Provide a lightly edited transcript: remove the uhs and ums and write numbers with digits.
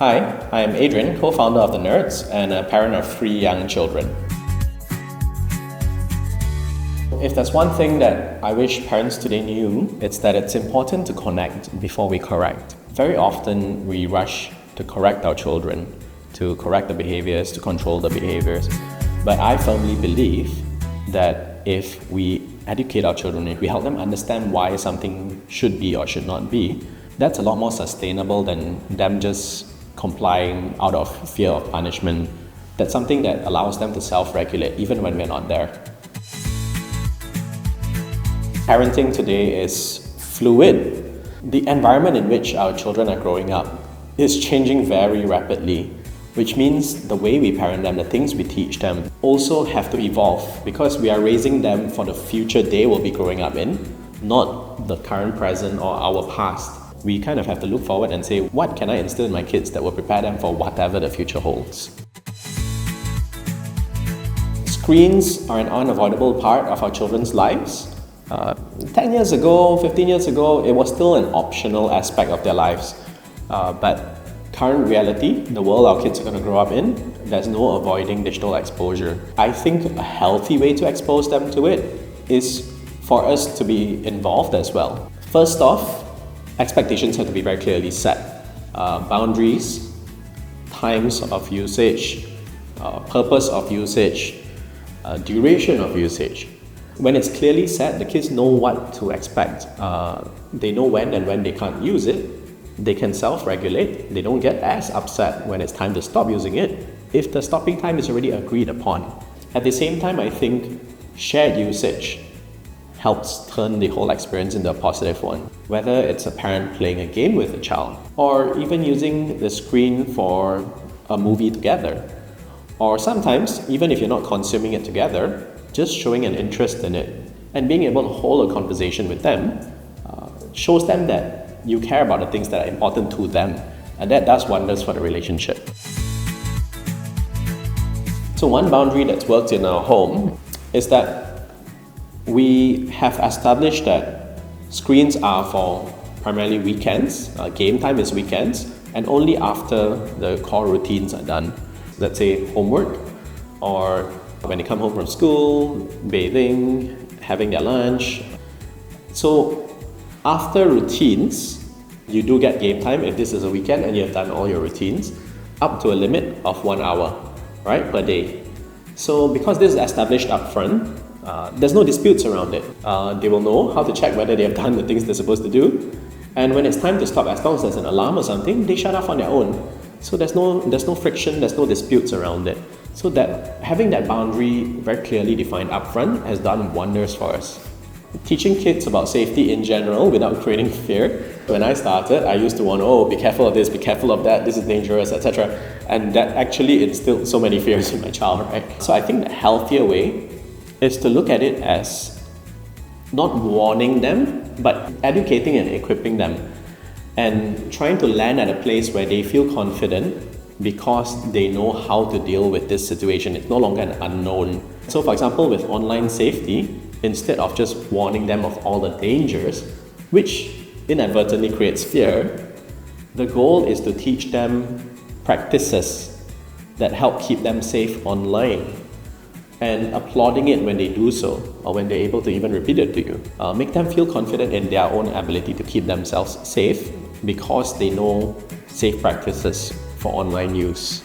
Hi, I am Adrian, co-founder of the Nurts and a parent of 3 young children. If there's one thing that I wish parents today knew, it's that it's important to connect before we correct. Very often we rush to correct our children, to correct the behaviors, to control the behaviors. But I firmly believe that if we educate our children, if we help them understand why something should be or should not be, that's a lot more sustainable than them just complying out of fear of punishment. That's something that allows them to self-regulate even when we're not there. Parenting today is fluid. The environment in which our children are growing up is changing very rapidly, which means the way we parent them, the things we teach them, also have to evolve because we are raising them for the future they will be growing up in, not the current, present, or our past. We kind of have to look forward and say, what can I instill in my kids that will prepare them for whatever the future holds? Screens are an unavoidable part of our children's lives. 10 years ago, 15 years ago, it was still an optional aspect of their lives. But current reality, the world our kids are going to grow up in, there's no avoiding digital exposure. I think a healthy way to expose them to it is for us to be involved as well. First off, expectations have to be very clearly set. Boundaries, times of usage, purpose of usage, duration of usage. When it's clearly set, the kids know what to expect. They know when and when they can't use it. They can self-regulate. They don't get as upset when it's time to stop using it if the stopping time is already agreed upon. At the same time, I think shared usage helps turn the whole experience into a positive one. Whether it's a parent playing a game with a child, or even using the screen for a movie together, or sometimes, even if you're not consuming it together, just showing an interest in it and being able to hold a conversation with them shows them that you care about the things that are important to them, and that does wonders for the relationship. So one boundary that's worked in our home is that we have established that screens are for primarily weekends, game time is weekends, and only after the core routines are done. Let's say homework, or when they come home from school, bathing, having their lunch. So after routines, you do get game time if this is a weekend and you have done all your routines, up to a limit of 1 hour, right, per day. So because this is established up front, there's no disputes around it. They will know how to check whether they have done the things they're supposed to do. And when it's time to stop, as long as there's an alarm or something, they shut off on their own. So there's no friction, there's no disputes around it. So that having that boundary very clearly defined up front has done wonders for us. Teaching kids about safety in general without creating fear. When I started, I used to want, be careful of this, be careful of that, this is dangerous, etc. And that actually instilled so many fears in my child, right? So I think the healthier way is to look at it as not warning them, but educating and equipping them, and trying to land at a place where they feel confident because they know how to deal with this situation. It's no longer an unknown. So for example, with online safety, instead of just warning them of all the dangers, which inadvertently creates fear, the goal is to teach them practices that help keep them safe online, and applauding it when they do so, or when they're able to even repeat it to you. Make them feel confident in their own ability to keep themselves safe because they know safe practices for online use.